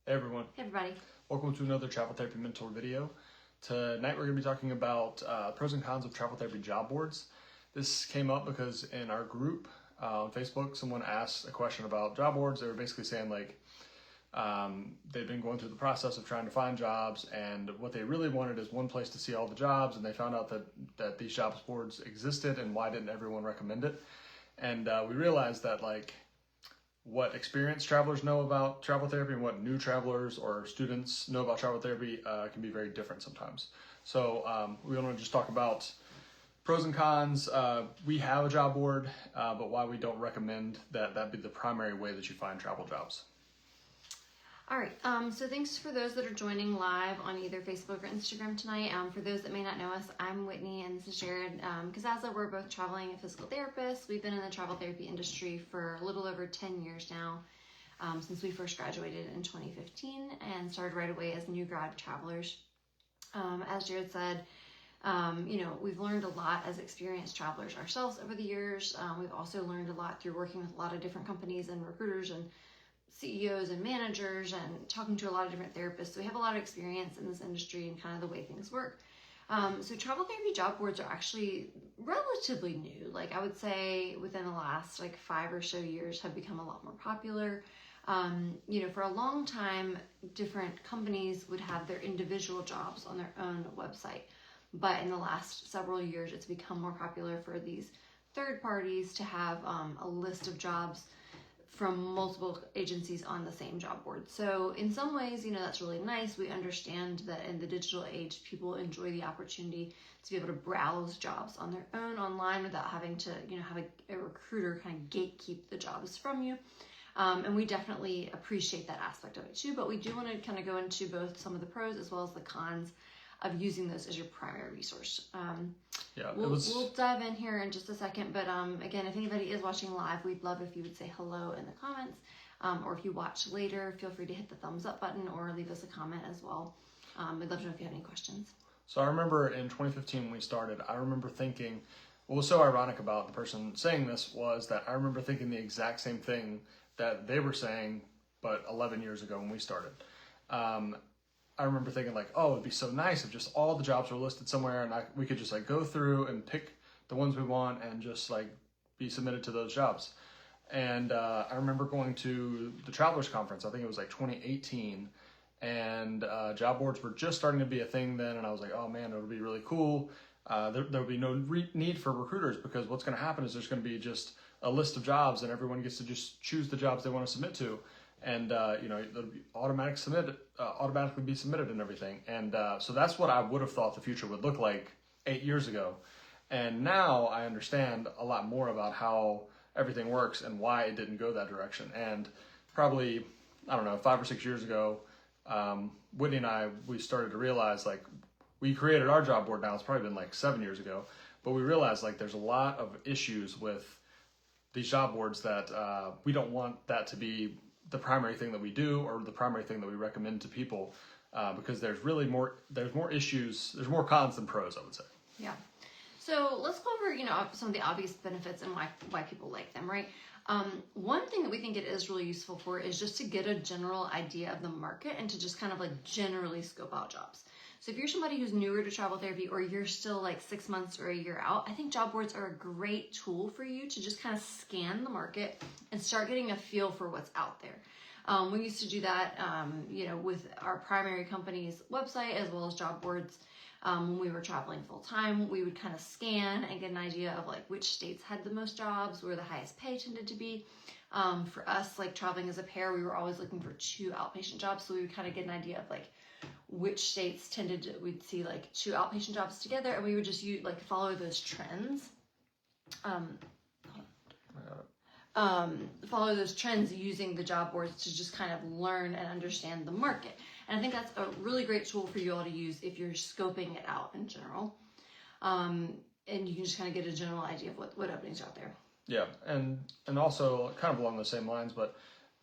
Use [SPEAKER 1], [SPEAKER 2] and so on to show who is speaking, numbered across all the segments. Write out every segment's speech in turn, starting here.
[SPEAKER 1] Hey everyone,
[SPEAKER 2] Hey everybody.
[SPEAKER 1] welcome to another Travel Therapy Mentor video. Tonight we're going to be talking about pros and cons of travel therapy job boards. This came up because in our group on Facebook, someone asked a question about job boards. They were basically saying they've been going through the process of trying to find jobs, and what they really wanted is one place to see all the jobs, and they found out that these jobs boards existed, and why didn't everyone recommend it? And we realized that what experienced travelers know about travel therapy and what new travelers or students know about travel therapy can be very different sometimes. So we want to just talk about pros and cons. We have a job board, but why we don't recommend that be the primary way that you find travel jobs.
[SPEAKER 2] All right, so thanks for those that are joining live on either Facebook or Instagram tonight. For those that may not know us, I'm Whitney and this is Jared. Kazaza, we're both traveling physical therapists. We've been in the travel therapy industry for a little over 10 years now, since we first graduated in 2015 and started right away as new grad travelers. As Jared said, we've learned a lot as experienced travelers ourselves over the years. We've also learned a lot through working with a lot of different companies and recruiters and CEOs and managers and talking to a lot of different therapists. So we have a lot of experience in this industry and kind of the way things work. So travel therapy job boards are actually relatively new. I would say within the last 5 or so years have become a lot more popular. For a long time, different companies would have their individual jobs on their own website. But in the last several years, it's become more popular for these third parties to have a list of jobs from multiple agencies on the same job board. So in some ways, that's really nice. We understand that in the digital age, people enjoy the opportunity to be able to browse jobs on their own online without having to, have a recruiter kind of gatekeep the jobs from you. And we definitely appreciate that aspect of it too, but we do want to kind of go into both some of the pros as well as the cons of using those as your primary resource. We'll dive in here in just a second, but again, if anybody is watching live, we'd love if you would say hello in the comments, or if you watch later, feel free to hit the thumbs up button or leave us a comment as well. We'd love to know if you have any questions.
[SPEAKER 1] So I remember in 2015 when we started, I remember thinking, what was so ironic about the person saying this was that I remember thinking the exact same thing that they were saying, but 11 years ago when we started. I remember thinking oh, it'd be so nice if just all the jobs were listed somewhere and we could just go through and pick the ones we want and just be submitted to those jobs. And I remember going to the Travelers Conference, I think it was 2018, and job boards were just starting to be a thing then, and I was like, oh man, it would be really cool. There would be no need for recruiters, because what's going to happen is there's going to be just a list of jobs and everyone gets to just choose the jobs they want to submit to. And they'll be automatically be submitted and everything. And so that's what I would have thought the future would look like 8 years ago. And now I understand a lot more about how everything works and why it didn't go that direction. And probably, I don't know, 5 or 6 years ago, Whitney and I, we started to realize we created our job board now. It's probably been 7 years ago, but we realized there's a lot of issues with these job boards that we don't want that to be the primary thing that we do or the primary thing that we recommend to people, because there's more issues, there's more cons than pros, I would say.
[SPEAKER 2] Yeah. So let's go over, some of the obvious benefits and why people like them, right? One thing that we think it is really useful for is just to get a general idea of the market and to just kind of generally scope out jobs. So if you're somebody who's newer to travel therapy or you're still 6 months or a year out, I think job boards are a great tool for you to just kind of scan the market and start getting a feel for what's out there. We used to do that, with our primary company's website as well as job boards. When we were traveling full time, we would kind of scan and get an idea of which states had the most jobs, where the highest pay tended to be. For us, traveling as a pair, we were always looking for 2 outpatient jobs. So we would kind of get an idea of which states we'd see 2 outpatient jobs together, and we would just follow those trends. Follow those trends using the job boards to just kind of learn and understand the market. And I think that's a really great tool for you all to use if you're scoping it out in general. And you can just kind of get a general idea of what openings are out there.
[SPEAKER 1] Yeah, and also kind of along the same lines, but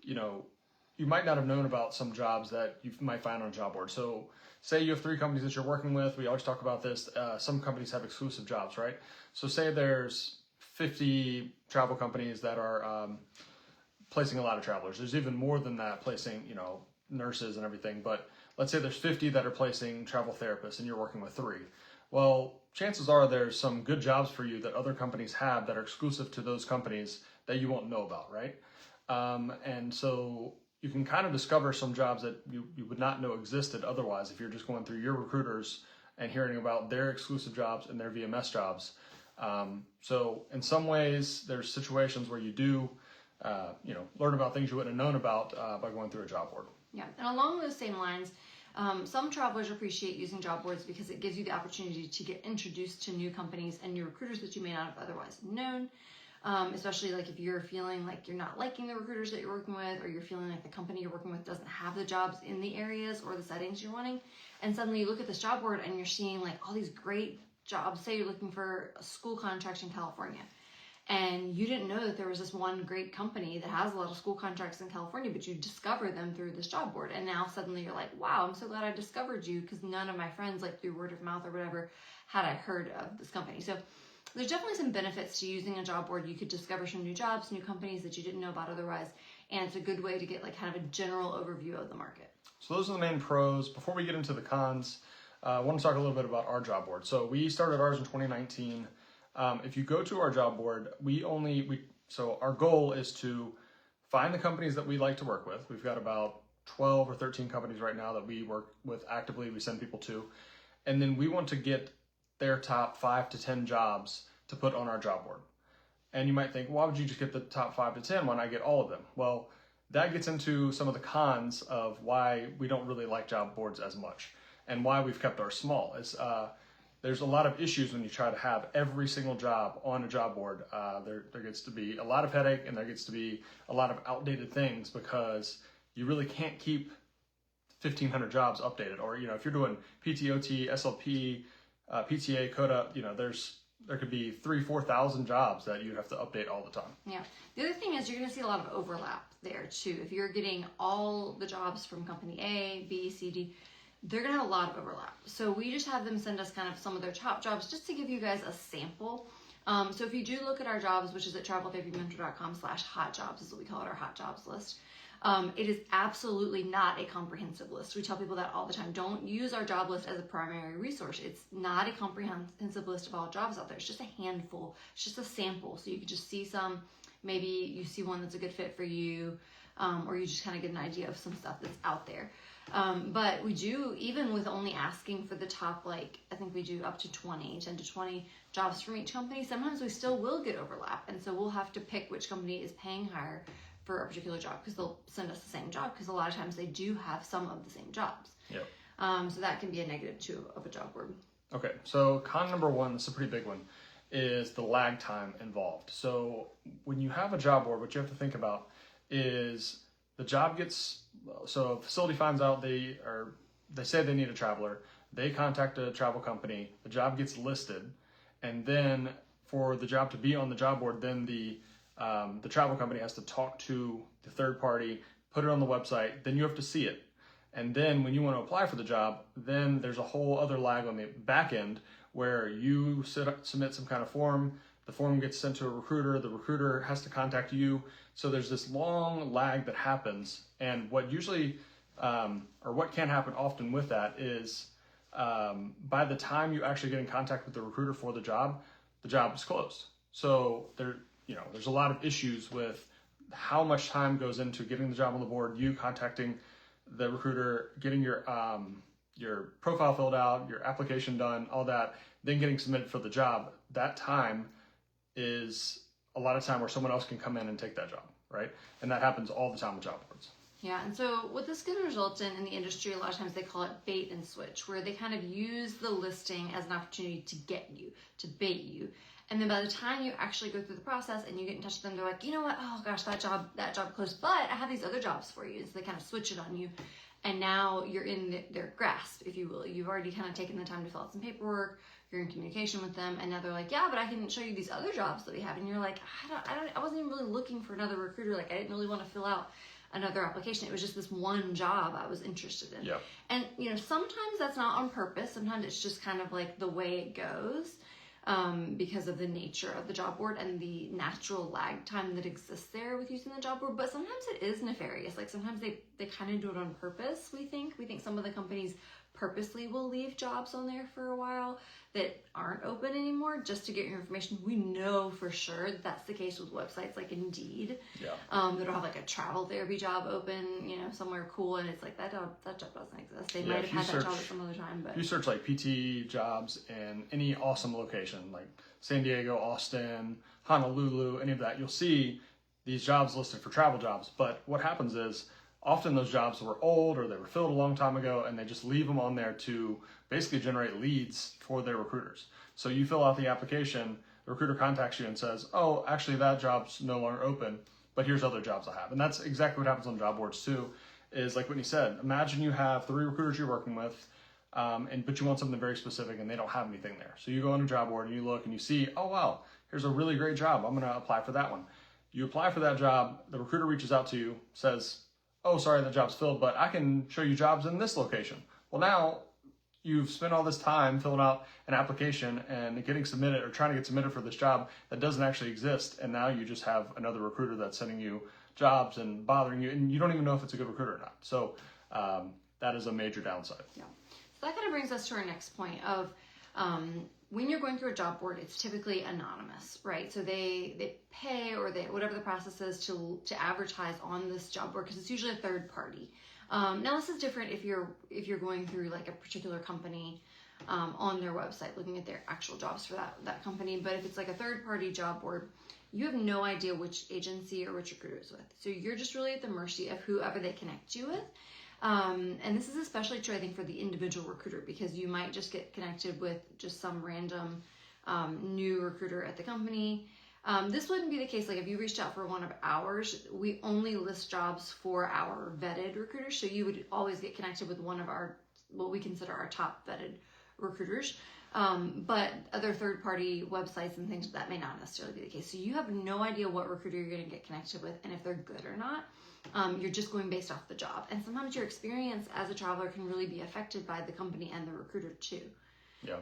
[SPEAKER 1] you might not have known about some jobs that you might find on a job board. So say you have 3 companies that you're working with. We always talk about this. Some companies have exclusive jobs, right? So say there's 50 travel companies that are placing a lot of travelers. There's even more than that placing, nurses and everything, but let's say there's 50 that are placing travel therapists and you're working with 3. Well, chances are there's some good jobs for you that other companies have that are exclusive to those companies that you won't know about, right? And so you can kind of discover some jobs that you would not know existed otherwise if you're just going through your recruiters and hearing about their exclusive jobs and their VMS jobs. So in some ways, there's situations where you do, learn about things you wouldn't have known about by going through a job board.
[SPEAKER 2] Yeah, and along those same lines, some travelers appreciate using job boards because it gives you the opportunity to get introduced to new companies and new recruiters that you may not have otherwise known. Especially like if you're feeling like you're not liking the recruiters that you're working with, or you're feeling like the company you're working with doesn't have the jobs in the areas or the settings you're wanting. And suddenly you look at this job board and you're seeing like all these great jobs. Say you're looking for a school contract in California, and you didn't know that there was this one great company that has a lot of school contracts in California, but you discovered them through this job board. And now suddenly you're like, wow, I'm so glad I discovered you, because none of my friends, like through word of mouth or whatever, had I heard of this company. So there's definitely some benefits to using a job board. You could discover some new jobs, new companies that you didn't know about otherwise. And it's a good way to get like kind of a general overview of the market.
[SPEAKER 1] So those are the main pros. Before we get into the cons, I want to talk a little bit about our job board. So we started ours in 2019. If you go to our job board, so our goal is to find the companies that we like to work with. We've got about 12 or 13 companies right now that we work with actively, we send people to. And then we want to get their top 5 to 10 jobs to put on our job board. And you might think, why would you just get the top 5 to 10 when I get all of them? Well, that gets into some of the cons of why we don't really like job boards as much and why we've kept ours small. There's a lot of issues when you try to have every single job on a job board. There gets to be a lot of headache, and there gets to be a lot of outdated things because you really can't keep 1,500 jobs updated. Or, if you're doing PTOT, SLP, PTA, CODA, there could be 3,000-4,000 jobs that you have to update all the time.
[SPEAKER 2] Yeah. The other thing is you're going to see a lot of overlap there too. If you're getting all the jobs from company A, B, C, D, they're going to have a lot of overlap. So we just have them send us kind of some of their top jobs just to give you guys a sample. So if you do look at our jobs, which is at traveltherapymentor.com/hot jobs is what we call it, our hot jobs list. It is absolutely not a comprehensive list. We tell people that all the time. Don't use our job list as a primary resource. It's not a comprehensive list of all jobs out there. It's just a handful. It's just a sample. So you could just see some. Maybe you see one that's a good fit for you, or you just kind of get an idea of some stuff that's out there. But we do, even with only asking for the top, I think we do up to 10 to 20 jobs from each company, sometimes we still will get overlap. And so we'll have to pick which company is paying higher for a particular job, because they'll send us the same job, because a lot of times they do have some of the same jobs.
[SPEAKER 1] Yep.
[SPEAKER 2] So that can be a negative too of a job board.
[SPEAKER 1] Okay, so con number 1, this is a pretty big one, is the lag time involved. So when you have a job board, what you have to think about is the job so a facility finds out they say they need a traveler, they contact a travel company, the job gets listed, and then for the job to be on the job board, then the travel company has to talk to the third party, put it on the website, then you have to see it. And then when you want to apply for the job, then there's a whole other lag on the back end where you submit some kind of form, the form gets sent to a recruiter, the recruiter has to contact you. So there's this long lag that happens. And what usually, or what can happen often with that is by the time you actually get in contact with the recruiter for the job is closed. So there's a lot of issues with how much time goes into getting the job on the board, you contacting the recruiter, getting your profile filled out, your application done, all that, then getting submitted for the job. That time is a lot of time where someone else can come in and take that job, right? And that happens all the time with job boards.
[SPEAKER 2] Yeah, and so what this can result in the industry, a lot of times they call it bait and switch, where they kind of use the listing as an opportunity to get you, to bait you. And then by the time you actually go through the process and you get in touch with them, they're like, you know what? Oh gosh, that job closed, but I have these other jobs for you. So they kind of switch it on you. And now you're in their grasp, if you will. You've already kind of taken the time to fill out some paperwork. You're in communication with them. And now they're like, yeah, but I can show you these other jobs that we have. And you're like, I wasn't even really looking for another recruiter. I didn't really want to fill out another application. It was just this one job I was interested in.
[SPEAKER 1] Yep.
[SPEAKER 2] And, sometimes that's not on purpose. Sometimes it's just kind of like the way it goes. because of the nature of the job board and the natural lag time that exists there with using the job board. But sometimes it is nefarious. Like sometimes they kind of do it on purpose, we think. We think some of the companies purposely will leave jobs on there for a while that aren't open anymore just to get your information. We know for sure that that's the case with websites like Indeed.
[SPEAKER 1] Yeah.
[SPEAKER 2] That'll have like a travel therapy job open, somewhere cool, and it's like that job doesn't exist. They might have had that job at some other time, but
[SPEAKER 1] if you search like PT jobs in any awesome location like San Diego, Austin, Honolulu, any of that, you'll see these jobs listed for travel jobs. But what happens is often those jobs were old or they were filled a long time ago, and they just leave them on there to basically generate leads for their recruiters. So you fill out the application, the recruiter contacts you and says, oh, actually that job's no longer open, but here's other jobs I have. And that's exactly what happens on job boards too, is like Whitney said, imagine you have 3 recruiters you're working with, but you want something very specific and they don't have anything there. So you go on a job board and you look and you see, oh wow, here's a really great job. I'm gonna apply for that one. You apply for that job, the recruiter reaches out to you, says, oh, sorry, the job's filled, but I can show you jobs in this location. Well, now you've spent all this time filling out an application and getting submitted or trying to get submitted for this job that doesn't actually exist. And now you just have another recruiter that's sending you jobs and bothering you, and you don't even know if it's a good recruiter or not. So that is a major downside.
[SPEAKER 2] Yeah. So that kind of brings us to our next point of when you're going through a job board, it's typically anonymous, right? So they pay or whatever the process is to advertise on this job board because it's usually a third party. Now this is different if you're going through like a particular company on their website, looking at their actual jobs for that company. But if it's like a third party job board, you have no idea which agency or which recruiter is with. So you're just really at the mercy of whoever they connect you with. And this is especially true, I think, for the individual recruiter, because you might just get connected with just some random new recruiter at the company. This wouldn't be the case like if you reached out for one of ours. We only list jobs for our vetted recruiters, so you would always get connected with one of our, what we consider our top vetted recruiters. But other third-party websites and things, that may not necessarily be the case. So you have no idea what recruiter you're going to get connected with and if they're good or not. You're just going based off the job. And sometimes your experience as a traveler can really be affected by the company and the recruiter too.
[SPEAKER 1] Yeah.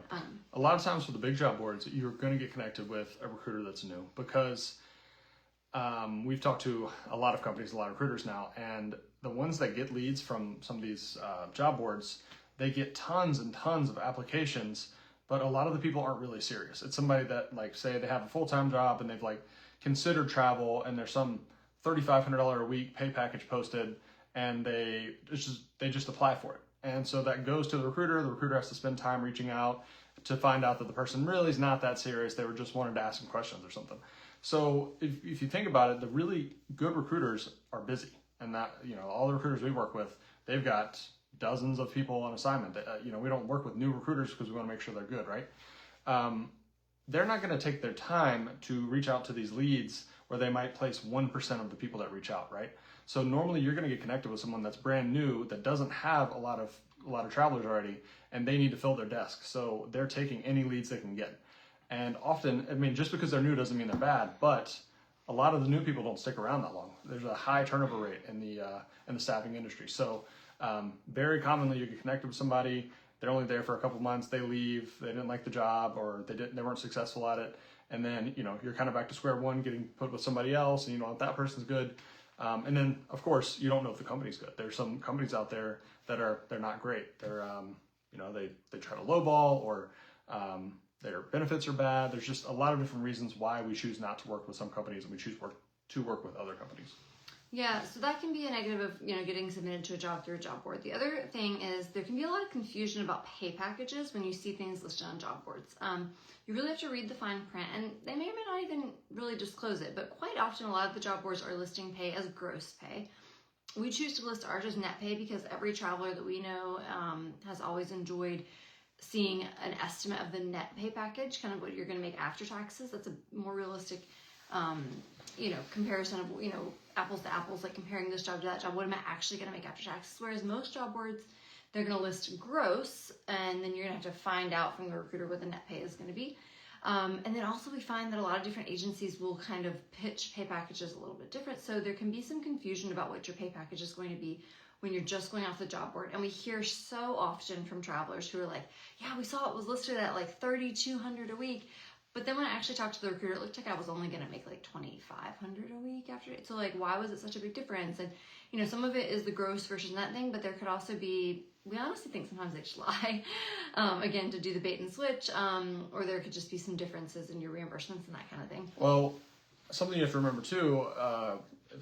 [SPEAKER 1] A lot of times with the big job boards, you're going to get connected with a recruiter that's new because we've talked to a lot of companies, a lot of recruiters now, and the ones that get leads from some of these job boards, they get tons and tons of applications, but a lot of the people aren't really serious. It's somebody that, like, say they have a full-time job and they've like considered travel, and there's some $3,500 a week pay package posted, and they just apply for it. And so that goes to the recruiter. The recruiter has to spend time reaching out to find out that the person really is not that serious. They were just wanted to ask some questions or something. So if you think about it, the really good recruiters are busy, and that, all the recruiters we work with, they've got dozens of people on assignment. We don't work with new recruiters because we want to make sure they're good, right? They're not going to take their time to reach out to these leads where they might place 1% of the people that reach out, right? So normally you're going to get connected with someone that's brand new, that doesn't have a lot of travelers already, and they need to fill their desk. So they're taking any leads they can get. And often, just because they're new doesn't mean they're bad, but a lot of the new people don't stick around that long. There's a high turnover rate in the staffing industry. So very commonly you get connected with somebody, they're only there for a couple months, they leave, they didn't like the job, or they weren't successful at it. And then, you're kind of back to square one, getting put with somebody else, and you know if that person's good. And then, of course, you don't know if the company's good. There's some companies out there that they're not great. They're, they try to lowball, or their benefits are bad. There's just a lot of different reasons why we choose not to work with some companies and we choose to work with other companies.
[SPEAKER 2] Yeah, so that can be a negative of, getting submitted to a job through a job board. The other thing is there can be a lot of confusion about pay packages when you see things listed on job boards. You really have to read the fine print, and they may or may not even really disclose it, but quite often a lot of the job boards are listing pay as gross pay. We choose to list ours as net pay because every traveler that we know has always enjoyed seeing an estimate of the net pay package, kind of what you're going to make after taxes. That's a more realistic comparison of, apples to apples, like comparing this job to that job. What am I actually going to make after taxes? Whereas most job boards, they're going to list gross, and then you're going to have to find out from the recruiter what the net pay is going to be. And then also we find that a lot of different agencies will kind of pitch pay packages a little bit different. So there can be some confusion about what your pay package is going to be when you're just going off the job board. And we hear so often from travelers who are like, yeah, we saw it was listed at like $3,200 a week, But then when I actually talked to the recruiter, it looked like I was only going to make like $2,500 a week after it. So like, why was it such a big difference? And you know, some of it is the gross versus net thing, but there could also be, we honestly think sometimes they just lie, again, to do the bait and switch, or there could just be some differences in your reimbursements and that kind of thing.
[SPEAKER 1] Well, something you have to remember too,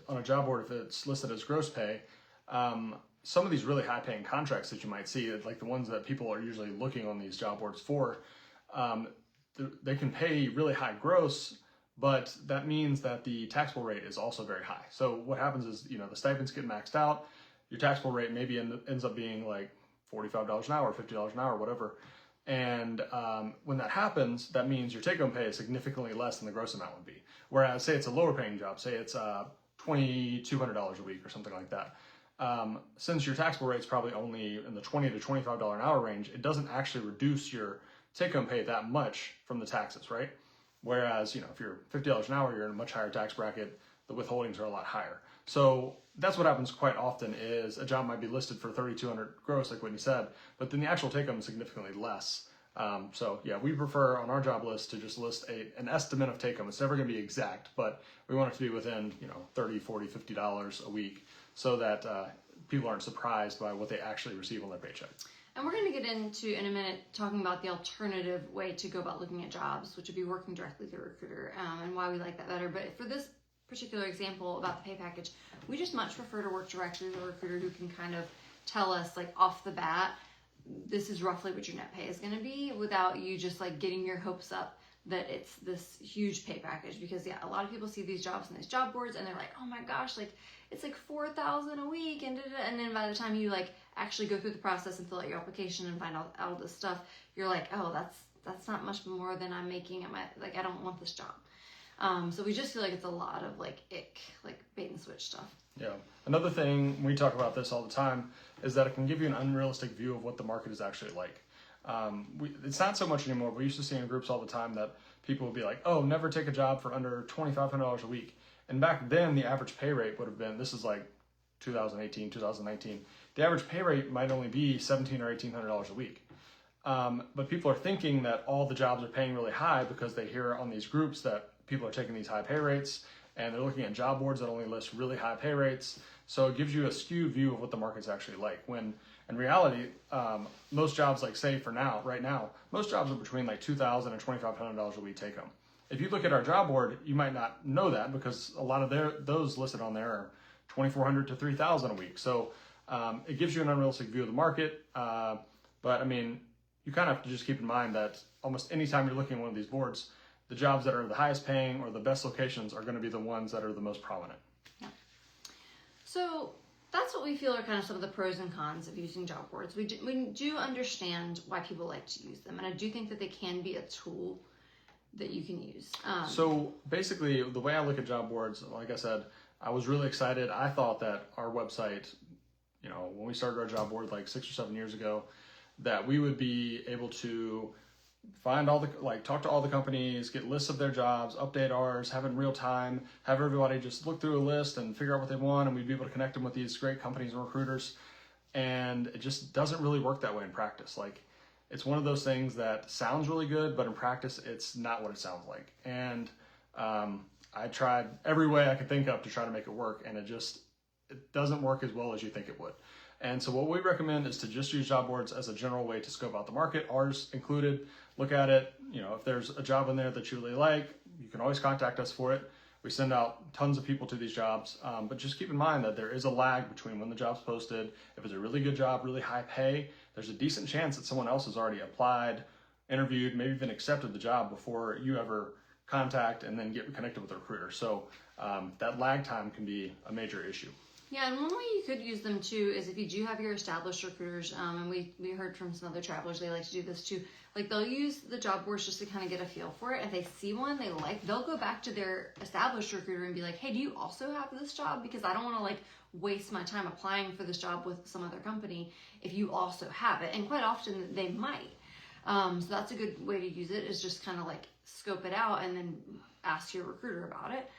[SPEAKER 1] on a job board, if it's listed as gross pay, some of these really high paying contracts that you might see, like the ones that people are usually looking on these job boards for, they can pay really high gross, but that means that the taxable rate is also very high. So what happens is, you know, the stipends get maxed out, your taxable rate maybe ends up being like $45 an hour, $50 an hour, whatever. And when that happens, that means your take-home pay is significantly less than the gross amount would be. Whereas, say it's a lower paying job, say it's $2,200 a week or something like that. Since your taxable rate is probably only in the $20 to $25 an hour range, it doesn't actually reduce your take-home pay that much from the taxes, right? Whereas, you know, if you're $50 an hour, you're in a much higher tax bracket, the withholdings are a lot higher. So that's what happens quite often is a job might be listed for $3,200 gross, like Whitney said, but then the actual take-home is significantly less. So yeah, we prefer on our job list to just list an estimate of take-home. It's never going to be exact, but we want it to be within, you know, $30, $40, $50 a week so that people aren't surprised by what they actually receive on their paycheck.
[SPEAKER 2] And we're going to get into, in a minute, talking about the alternative way to go about looking at jobs, which would be working directly with a recruiter, and why we like that better. But for this particular example about the pay package, we just much prefer to work directly with a recruiter who can kind of tell us, like, off the bat, this is roughly what your net pay is going to be, without you just like getting your hopes up that it's this huge pay package. Because yeah, a lot of people see these jobs on these job boards and they're like, oh my gosh, like it's like $4,000 a week, and then by the time you like actually go through the process and fill out your application and find out all this stuff, you're like, oh, that's not much more than I'm making at my, like, I don't want this job. So we just feel like it's a lot of like bait and switch stuff.
[SPEAKER 1] Yeah. Another thing, we talk about this all the time, is that it can give you an unrealistic view of what the market is actually like. It's not so much anymore. We used to see in groups all the time that people would be like, oh, never take a job for under $2,500 a week. And back then, the average pay rate would have been, this is like 2018, 2019, the average pay rate might only be $1,700 or $1,800 a week. But people are thinking that all the jobs are paying really high because they hear on these groups that people are taking these high pay rates, and they're looking at job boards that only list really high pay rates. So it gives you a skewed view of what the market's actually like. When in reality, most jobs, like say right now, most jobs are between like $2,000 and $2,500 a week take home. If you look at our job board, you might not know that because a lot of those listed on there are $2,400 to $3,000 a week. So it gives you an unrealistic view of the market. But I mean, you kind of have to just keep in mind that almost any time you're looking at one of these boards, the jobs that are the highest paying or the best locations are going to be the ones that are the most prominent.
[SPEAKER 2] Yeah. So that's what we feel are kind of some of the pros and cons of using job boards. We do understand why people like to use them, and I do think that they can be a tool that you can use.
[SPEAKER 1] So basically, the way I look at job boards, like I said, I was really excited. I thought that our website, you know, when we started our job board like 6 or 7 years ago, that we would be able to find talk to all the companies, get lists of their jobs, update ours, have it in real time, have everybody just look through a list and figure out what they want, and we'd be able to connect them with these great companies and recruiters. And it just doesn't really work that way in practice. Like, it's one of those things that sounds really good, but in practice, it's not what it sounds like. And I tried every way I could think of to try to make it work, and it doesn't work as well as you think it would. And so what we recommend is to just use job boards as a general way to scope out the market, ours included. Look at it. You know, if there's a job in there that you really like, you can always contact us for it. We send out tons of people to these jobs, but just keep in mind that there is a lag between when the job's posted. If it's a really good job, really high pay, there's a decent chance that someone else has already applied, interviewed, maybe even accepted the job before you ever contact and then get connected with the recruiter. So that lag time can be a major issue.
[SPEAKER 2] Yeah, and one way you could use them too is if you do have your established recruiters, and we heard from some other travelers, they like to do this too. Like, they'll use the job boards just to kind of get a feel for it. If they see one they like, they'll go back to their established recruiter and be like, hey, do you also have this job? Because I don't want to like waste my time applying for this job with some other company if you also have it. And quite often they might. So that's a good way to use it, is just kind of like scope it out and then ask your recruiter about it.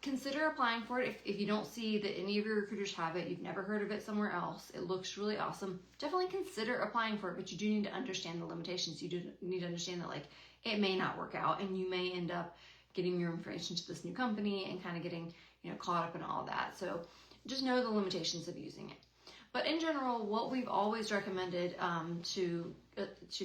[SPEAKER 2] Consider applying for it. If you don't see that any of your recruiters have it, you've never heard of it somewhere else, it looks really awesome, definitely consider applying for it, but you do need to understand the limitations. You do need to understand that, like, it may not work out, and you may end up getting your information to this new company and kind of getting, caught up in all of that. So just know the limitations of using it. But in general, what we've always recommended to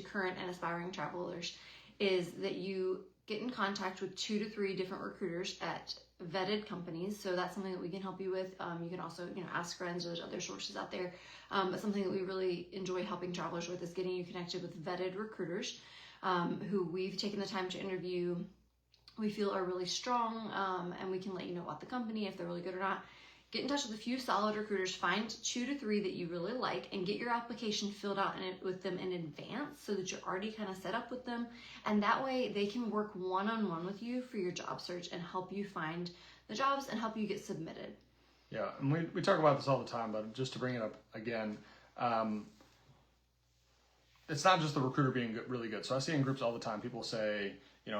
[SPEAKER 2] current and aspiring travelers is that you get in contact with 2 to 3 different recruiters at vetted companies. So that's something that we can help you with. You can also, ask friends, or there's other sources out there. But something that we really enjoy helping travelers with is getting you connected with vetted recruiters who we've taken the time to interview, we feel are really strong, and we can let you know about the company, if they're really good or not. Get in touch with a few solid recruiters, find 2 to 3 that you really like, and get your application filled out with them in advance so that you're already kind of set up with them. And that way they can work one-on-one with you for your job search and help you find the jobs and help you get submitted.
[SPEAKER 1] Yeah, and we talk about this all the time, but just to bring it up again, it's not just the recruiter being really good. So I see in groups all the time, people say,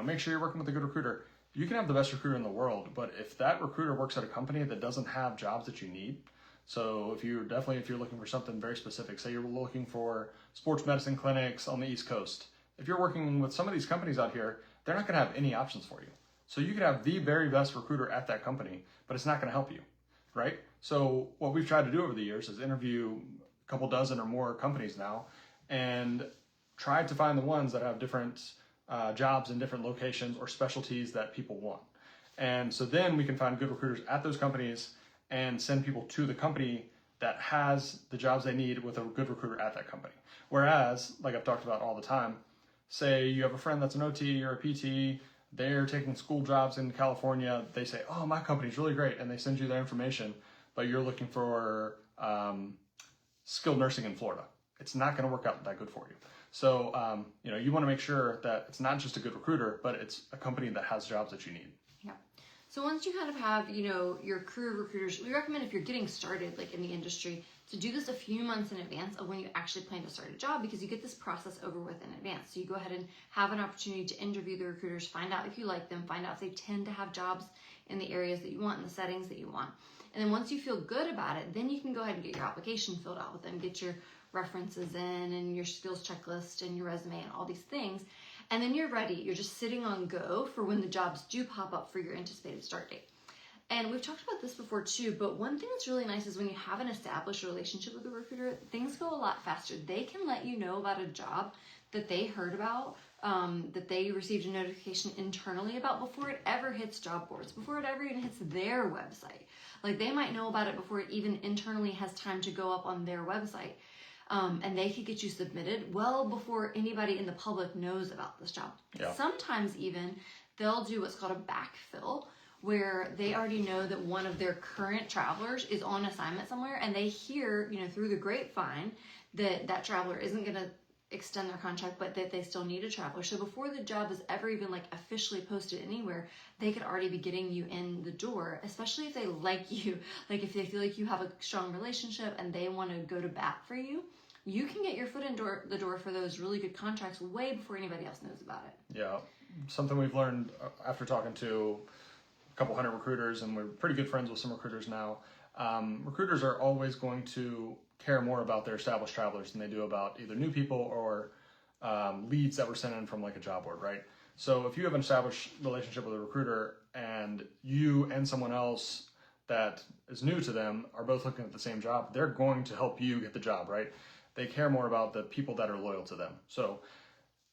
[SPEAKER 1] make sure you're working with a good recruiter. You can have the best recruiter in the world, but if that recruiter works at a company that doesn't have jobs that you need, so if you're looking for something very specific, say you're looking for sports medicine clinics on the East Coast, if you're working with some of these companies out here, they're not going to have any options for you. So you could have the very best recruiter at that company, but it's not going to help you, right? So what we've tried to do over the years is interview a couple dozen or more companies now and try to find the ones that have different jobs in different locations or specialties that people want. And so then we can find good recruiters at those companies and send people to the company that has the jobs they need with a good recruiter at that company. Whereas, like I've talked about all the time, say you have a friend that's an OT or a PT, they're taking school jobs in California, they say, oh, my company's really great, and they send you their information, but you're looking for skilled nursing in Florida. It's not going to work out that good for you. So, you want to make sure that it's not just a good recruiter, but it's a company that has jobs that you need.
[SPEAKER 2] Yeah. So once you kind of have, your crew of recruiters, we recommend if you're getting started, like in the industry, to do this a few months in advance of when you actually plan to start a job, because you get this process over with in advance. So you go ahead and have an opportunity to interview the recruiters, find out if you like them, find out if they tend to have jobs in the areas that you want, in the settings that you want. And then once you feel good about it, then you can go ahead and get your application filled out with them, get your references in and your skills checklist and your resume and all these things. And then you're ready. You're just sitting on go for when the jobs do pop up for your anticipated start date. And we've talked about this before too, but one thing that's really nice is when you have an established relationship with a recruiter, things go a lot faster. They can let you know about a job that they heard about, that they received a notification internally about before it ever hits job boards, before it ever even hits their website. Like they might know about it before it even internally has time to go up on their website. And they could get you submitted well before anybody in the public knows about this job.
[SPEAKER 1] Yeah.
[SPEAKER 2] Sometimes even they'll do what's called a backfill, where they already know that one of their current travelers is on assignment somewhere, and they hear, through the grapevine that traveler isn't going to extend their contract, but that they still need a traveler. So before the job is ever even officially posted anywhere, they could already be getting you in the door, especially if they like you. Like if they feel like you have a strong relationship and they want to go to bat for you, you can get your foot in the door for those really good contracts way before anybody else knows about it.
[SPEAKER 1] Yeah. Something we've learned after talking to a couple hundred recruiters, and we're pretty good friends with some recruiters now. Recruiters are always going to care more about their established travelers than they do about either new people or leads that were sent in from a job board, right? So if you have an established relationship with a recruiter and you and someone else that is new to them are both looking at the same job, they're going to help you get the job, right? They care more about the people that are loyal to them. So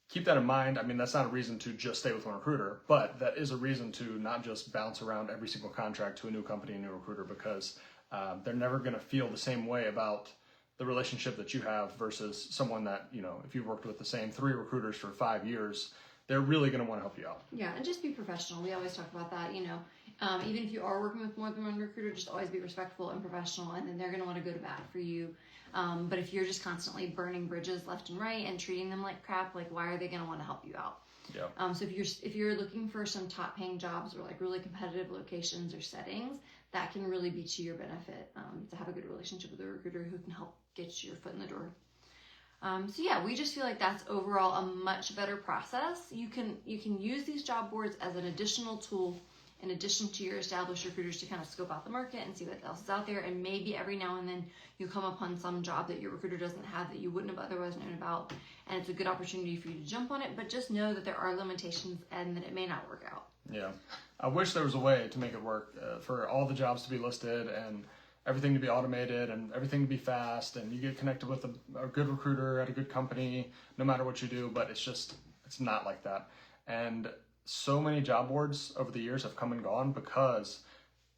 [SPEAKER 1] keep that in mind. I mean, that's not a reason to just stay with one recruiter, but that is a reason to not just bounce around every single contract to a new company, a new recruiter, because they're never going to feel the same way about the relationship that you have versus someone that, if you've worked with the same 3 recruiters for 5 years, they're really going to want to help you out.
[SPEAKER 2] Yeah, and just be professional. We always talk about that, even if you are working with more than one recruiter, just always be respectful and professional, and then they're going to want to go to bat for you. But if you're just constantly burning bridges left and right and treating them like crap, why are they going to want to help you out?
[SPEAKER 1] Yeah.
[SPEAKER 2] So if you're looking for some top paying jobs or really competitive locations or settings, that can really be to your benefit, to have a good relationship with a recruiter who can help get your foot in the door. So yeah, we just feel like that's overall a much better process. You can use these job boards as an additional tool in addition to your established recruiters to kind of scope out the market and see what else is out there. And maybe every now and then you come upon some job that your recruiter doesn't have that you wouldn't have otherwise known about. And it's a good opportunity for you to jump on it, but just know that there are limitations and that it may not work out.
[SPEAKER 1] Yeah. I wish there was a way to make it work for all the jobs to be listed and everything to be automated and everything to be fast and you get connected with a good recruiter at a good company no matter what you do, but it's not like that. And so many job boards over the years have come and gone because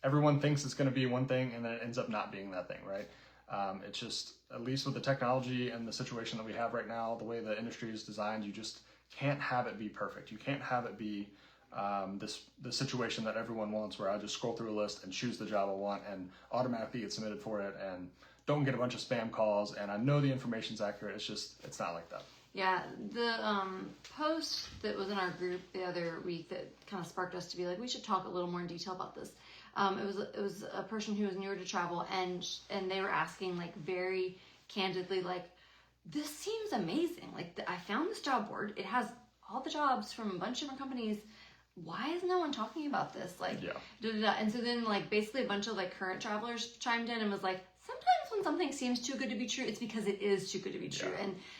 [SPEAKER 1] everyone thinks it's going to be one thing and then it ends up not being that thing, right? It's just, at least with the technology and the situation that we have right now, the way the industry is designed, you just can't have it be perfect. You can't have it be the situation that everyone wants, where I just scroll through a list and choose the job I want and automatically get submitted for it and don't get a bunch of spam calls and I know the information's accurate. It's not like that.
[SPEAKER 2] Yeah, the post that was in our group the other week that kind of sparked us to be like, we should talk a little more in detail about this. It was a person who was newer to travel and they were asking like very candidly, like, this seems amazing. Like I found this job board. It has all the jobs from a bunch of different companies. Why is no one talking about this? Like, yeah. And so then like basically a bunch of like current travelers chimed in and was like, sometimes when something seems too good to be true, it's because it is too good to be true.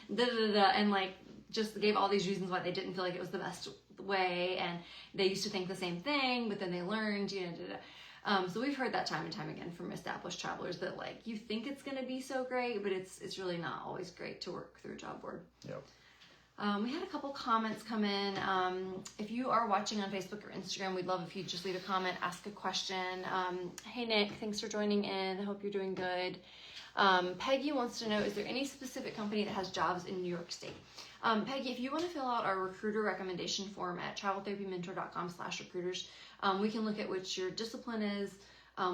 [SPEAKER 2] Yeah. And like just gave all these reasons why they didn't feel like it was the best way. And they used to think the same thing, but then they learned, so we've heard that time and time again from established travelers that like, you think it's going to be so great, but it's really not always great to work through a job board.
[SPEAKER 1] Yep.
[SPEAKER 2] We had a couple comments come in. If you are watching on Facebook or Instagram, we'd love if you just leave a comment, ask a question. Hey Nick, thanks for joining in. I hope you're doing good. Peggy wants to know, is there any specific company that has jobs in New York State? Peggy, if you want to fill out our recruiter recommendation form at traveltherapymentor.com/recruiters, we can look at which your discipline is,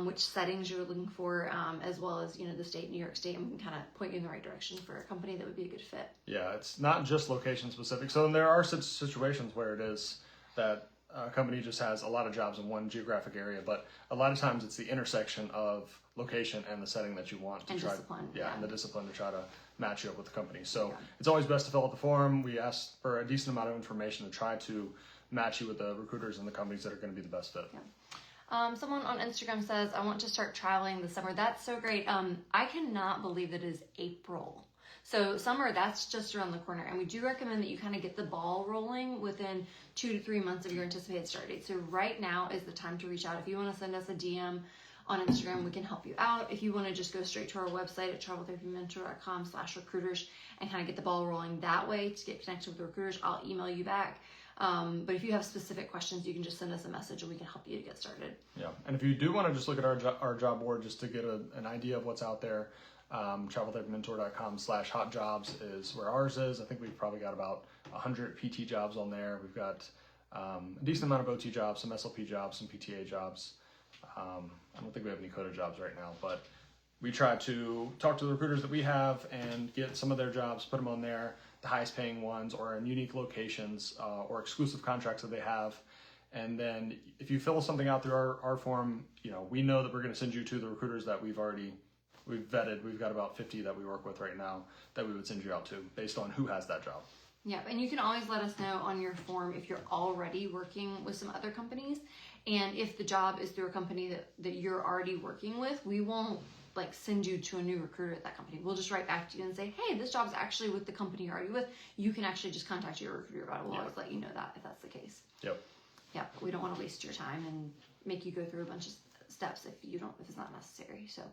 [SPEAKER 2] which settings you're looking for, as well as, the state, New York State, and we can kind of point you in the right direction for a company that would be a good fit.
[SPEAKER 1] Yeah, it's not just location specific. So there are situations where it is that a company just has a lot of jobs in one geographic area, but a lot of times it's the intersection of location and the setting that you want to
[SPEAKER 2] and
[SPEAKER 1] try.
[SPEAKER 2] Discipline.
[SPEAKER 1] Yeah, and the discipline to try to match you up with the company. So it's always best to fill out the form. We ask for a decent amount of information to try to match you with the recruiters and the companies that are going to be the best fit.
[SPEAKER 2] Yeah. Someone on Instagram says, I want to start traveling this summer. That's so great. I cannot believe it is April. So summer, that's just around the corner. And we do recommend that you kind of get the ball rolling within 2 to 3 months of your anticipated start date. So right now is the time to reach out. If you want to send us a DM on Instagram, we can help you out. If you want to just go straight to our website at traveltherapymentor.com/recruiters and kind of get the ball rolling that way to get connected with the recruiters, I'll email you back. But if you have specific questions, you can just send us a message and we can help you to get started.
[SPEAKER 1] Yeah, and if you do want to just look at our job board just to get an idea of what's out there, traveltherapymentor.com/hotjobs is where ours is. I think we've probably got about 100 PT jobs on there. We've got a decent amount of OT jobs, some SLP jobs, some PTA jobs. I don't think we have any CODA jobs right now, but we try to talk to the recruiters that we have and get some of their jobs, put them on there, the highest paying ones or in unique locations or exclusive contracts that they have. And then if you fill something out through our form, we know that we're going to send you to the recruiters that we've vetted. We've got about 50 that we work with right now that we would send you out to based on who has that job.
[SPEAKER 2] Yeah, and you can always let us know on your form if you're already working with some other companies. And if the job is through a company that you're already working with, we won't send you to a new recruiter at that company. We'll just write back to you and say, hey, this job's actually with the company you're already with. You can actually just contact your recruiter about it. We'll always let you know that if that's the case.
[SPEAKER 1] Yep.
[SPEAKER 2] Yeah, but we don't want to waste your time and make you go through a bunch of steps if it's not necessary. So,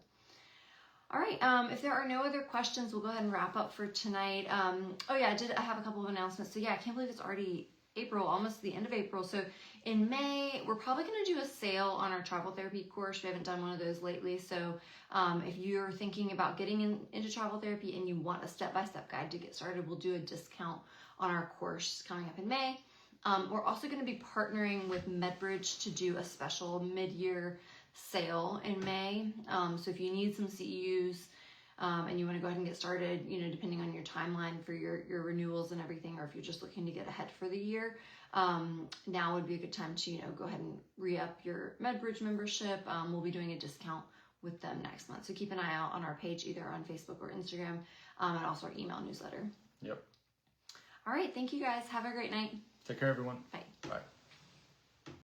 [SPEAKER 2] all right. If there are no other questions, we'll go ahead and wrap up for tonight. I have a couple of announcements. So yeah, I can't believe it's already April, almost the end of April. So in May, we're probably going to do a sale on our travel therapy course. We haven't done one of those lately. So if you're thinking about getting into travel therapy and you want a step-by-step guide to get started, we'll do a discount on our course coming up in May. We're also going to be partnering with MedBridge to do a special mid-year sale in May. So if you need some CEUs, and you want to go ahead and get started, depending on your timeline for your renewals and everything, or if you're just looking to get ahead for the year, now would be a good time to, go ahead and re-up your MedBridge membership. We'll be doing a discount with them next month. So keep an eye out on our page, either on Facebook or Instagram, and also our email newsletter.
[SPEAKER 1] Yep.
[SPEAKER 2] All right. Thank you guys. Have a great night.
[SPEAKER 1] Take care, everyone.
[SPEAKER 2] Bye.